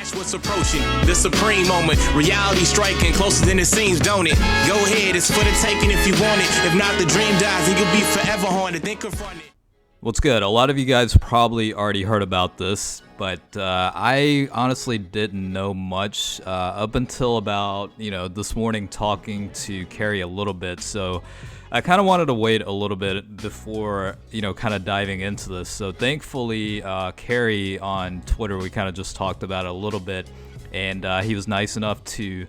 Watch what's approaching, the supreme moment. Reality striking closer than it seems, don't it? Go ahead, it's for the taking if you want it. If not, the dream dies and you'll be forever haunted. Then confront it. What's good? A lot of you guys probably already heard about this, but I honestly didn't know much up until about, this morning talking to Carrie a little bit. So I kind of wanted to wait a little bit before, kind of diving into this. So thankfully, Carrie on Twitter, we kind of just talked about it a little bit, and he was nice enough to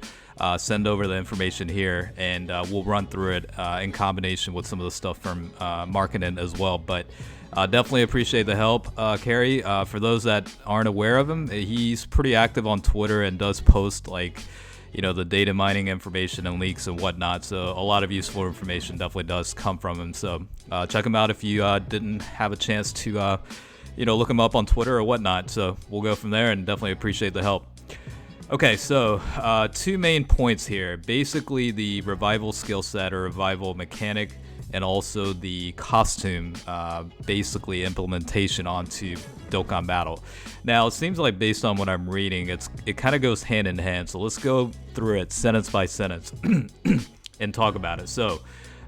send over the information here, and we'll run through it in combination with some of the stuff from marketing as well. But definitely appreciate the help, Carrie. For those that aren't aware of him, he's pretty active on Twitter and does post the data mining information and leaks and whatnot. So a lot of useful information definitely does come from him. So check him out if you didn't have a chance to, look him up on Twitter or whatnot. So we'll go from there and definitely appreciate the help. Okay, so two main points here. Basically, the revival skill set or revival mechanic, and also the costume, basically implementation onto Dokkan Battle. Now, it seems like based on what I'm reading, it kind of goes hand in hand. So let's go through it sentence by sentence and talk about it. So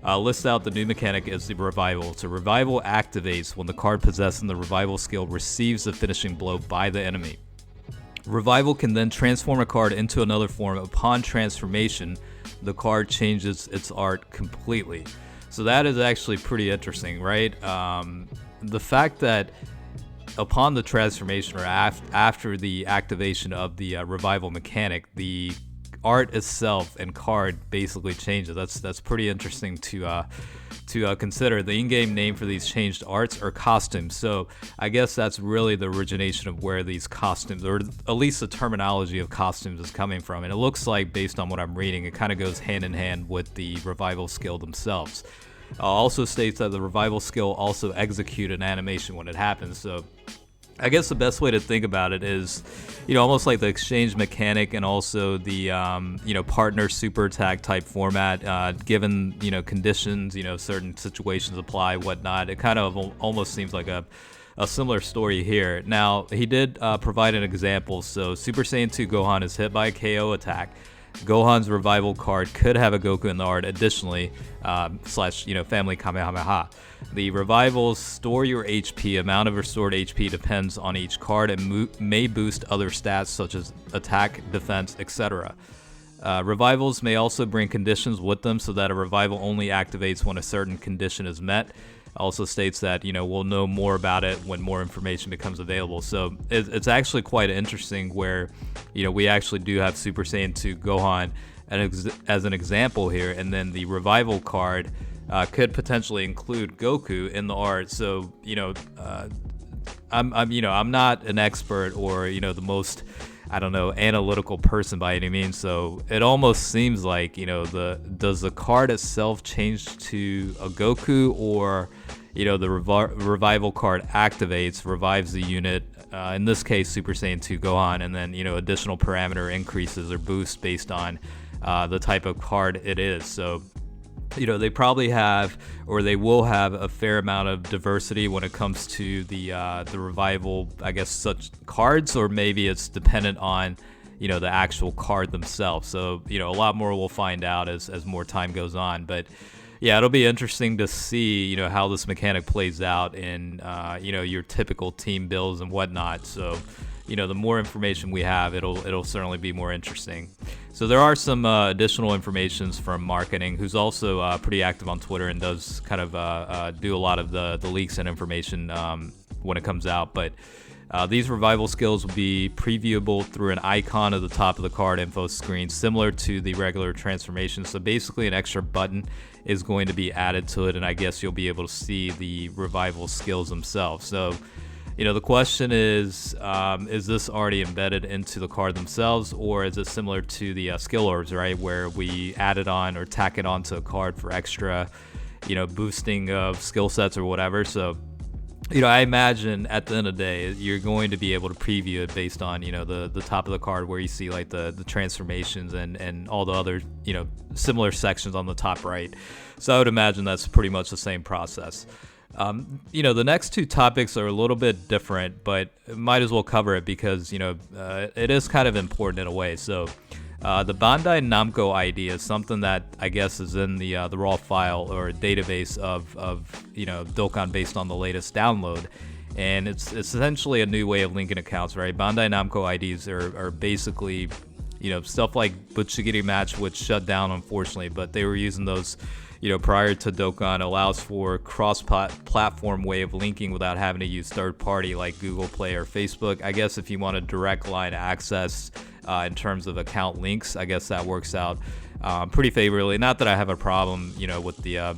list out the new mechanic is the revival. So revival activates when the card possessing the revival skill receives the finishing blow by the enemy. Revival can then transform a card into another form. Upon transformation, the card changes its art completely. So that is actually pretty interesting, right? The fact that upon the transformation or after the activation of the revival mechanic, the art itself and card basically changes. That's pretty interesting to consider. The in-game name for these changed arts are costumes. So I guess that's really the origination of where these costumes, or at least the terminology of costumes, is coming from. And it looks like, based on what I'm reading, it kind of goes hand in hand with the revival skill themselves. Also states that the revival skill also execute an animation when it happens. So I guess the best way to think about it is, almost like the exchange mechanic and also the, partner super attack type format, given, conditions, certain situations apply, whatnot. It kind of almost seems like a similar story here. Now, he did provide an example. So Super Saiyan 2 Gohan is hit by a KO attack. Gohan's revival card could have a Goku in the art additionally, / family Kamehameha. The revivals store your HP. Amount of restored HP depends on each card and may boost other stats such as attack, defense, etc. Revivals may also bring conditions with them so that a revival only activates when a certain condition is met. Also states that, we'll know more about it when more information becomes available. So it's actually quite interesting where, we actually do have Super Saiyan 2 Gohan as an example here, and then the revival card could potentially include Goku in the art. So, I'm not an expert or, the most, analytical person by any means. So it almost seems like, does the card itself change to a Goku, or, the revival card activates, revives the unit, in this case, Super Saiyan 2 Gohan, and then, additional parameter increases or boosts based on the type of card it is. So, they probably have, or they will have, a fair amount of diversity when it comes to the revival, I guess, such cards, or maybe it's dependent on, the actual card themselves. So, a lot more we'll find out as more time goes on. But yeah, it'll be interesting to see, how this mechanic plays out in, your typical team builds and whatnot. So, the more information we have, it'll certainly be more interesting. So there are some additional informations from marketing, who's also pretty active on Twitter and does kind of do a lot of the leaks and information when it comes out. But these revival skills will be previewable through an icon at the top of the card info screen, similar to the regular transformation. So basically an extra button is going to be added to it, and I guess you'll be able to see the revival skills themselves. So, the question is this already embedded into the card themselves, or is it similar to the skill orbs, right, where we add it on or tack it onto a card for extra, boosting of skill sets or whatever? So, I imagine at the end of the day, you're going to be able to preview it based on, the top of the card where you see like the transformations and all the other, similar sections on the top right. So I would imagine that's pretty much the same process. The next two topics are a little bit different, but might as well cover it because, it is kind of important in a way. So the Bandai Namco ID is something that I guess is in the raw file or database of Dokkan based on the latest download. And it's essentially a new way of linking accounts, right? Bandai Namco IDs are basically, stuff like Butchigiri Match, which shut down, unfortunately, but they were using those, prior to Dokkan. Allows for cross-platform way of linking without having to use third-party like Google Play or Facebook. I guess if you want a direct line access in terms of account links, I guess that works out pretty favorably. Not that I have a problem, with the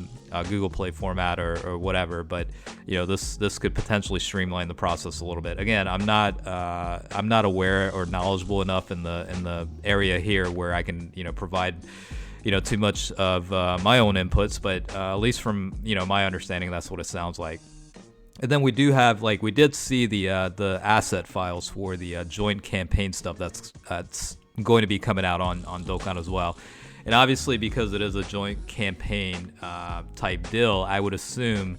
Google Play format or whatever, but this could potentially streamline the process a little bit. Again, I'm not aware or knowledgeable enough in the area here where I can provide too much of my own inputs, but at least from my understanding, that's what it sounds like. And then we do have, we did see the asset files for the joint campaign stuff that's going to be coming out on Dokkan as well. And obviously, because it is a joint campaign type deal, I would assume,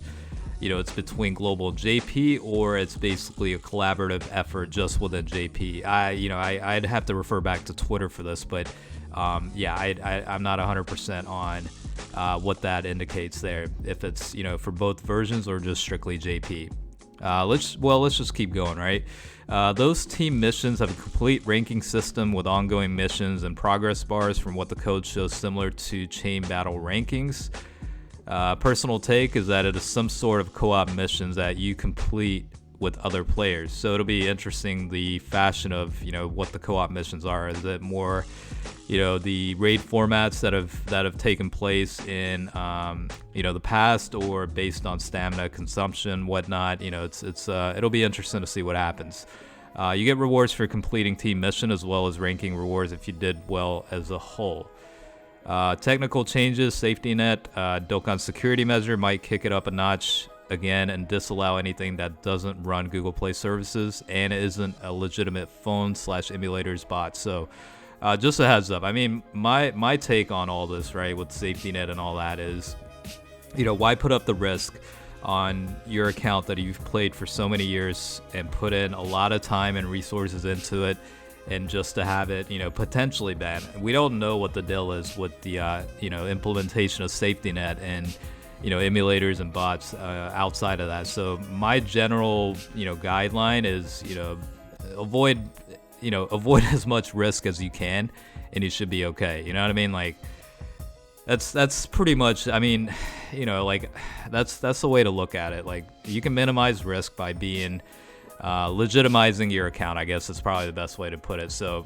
it's between Global JP or it's basically a collaborative effort just within JP. I'd have to refer back to Twitter for this, but I'm not 100% on what that indicates there. If it's for both versions or just strictly JP. Let's just keep going, right? Those team missions have a complete ranking system with ongoing missions and progress bars from what the code shows, similar to chain battle rankings. Personal take is that it is some sort of co-op missions that you complete with other players. So it'll be interesting the fashion of what the co-op missions are. Is it more the raid formats that have taken place in the past, or based on stamina consumption, whatnot? It'll be interesting to see what happens. You get rewards for completing team mission as well as ranking rewards if you did well as a whole. Technical changes, safety net, Dokkan security measure might kick it up a notch again and disallow anything that doesn't run Google Play services and isn't a legitimate phone/emulators bot. So just a heads up. I mean, my take on all this, right, with safety net and all that is, why put up the risk on your account that you've played for so many years and put in a lot of time and resources into it, and just to have it, potentially banned. We don't know what the deal is with the, implementation of safety net and, emulators and bots outside of that. So my general, guideline is, avoid as much risk as you can, and you should be okay. You know what I mean? That's pretty much, that's the way to look at it. You can minimize risk by being legitimizing your account, I guess is probably the best way to put it. So,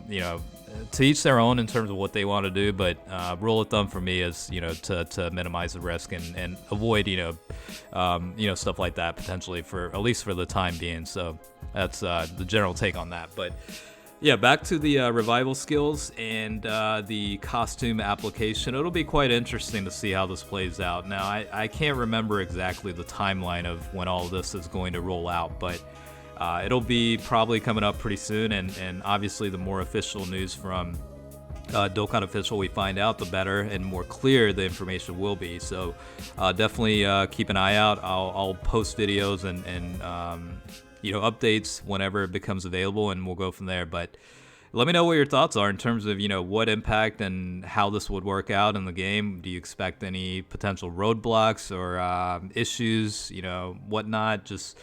to each their own in terms of what they want to do, but rule of thumb for me is, to minimize the risk and avoid, stuff like that potentially, for at least for the time being. So that's the general take on that. But yeah, back to the revival skills and the costume application. It'll be quite interesting to see how this plays out. Now, I can't remember exactly the timeline of when all of this is going to roll out, but it'll be probably coming up pretty soon, and obviously the more official news from Dokkan Official we find out, the better and more clear the information will be. So definitely keep an eye out. I'll post videos and updates whenever it becomes available, and we'll go from there. But let me know what your thoughts are in terms of what impact and how this would work out in the game. Do you expect any potential roadblocks or issues, whatnot? Just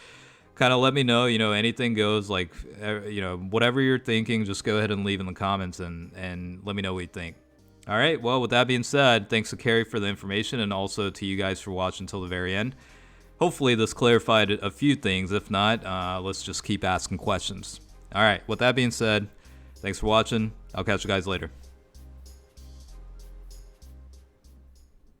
kind of let me know. Anything goes. Whatever you're thinking, just go ahead and leave in the comments and let me know what you think. All right, well, with that being said, thanks to Carrie for the information, and also to you guys for watching until the very end. Hopefully this clarified a few things. If not, let's just keep asking questions. All right, with that being said, thanks for watching. I'll catch you guys later.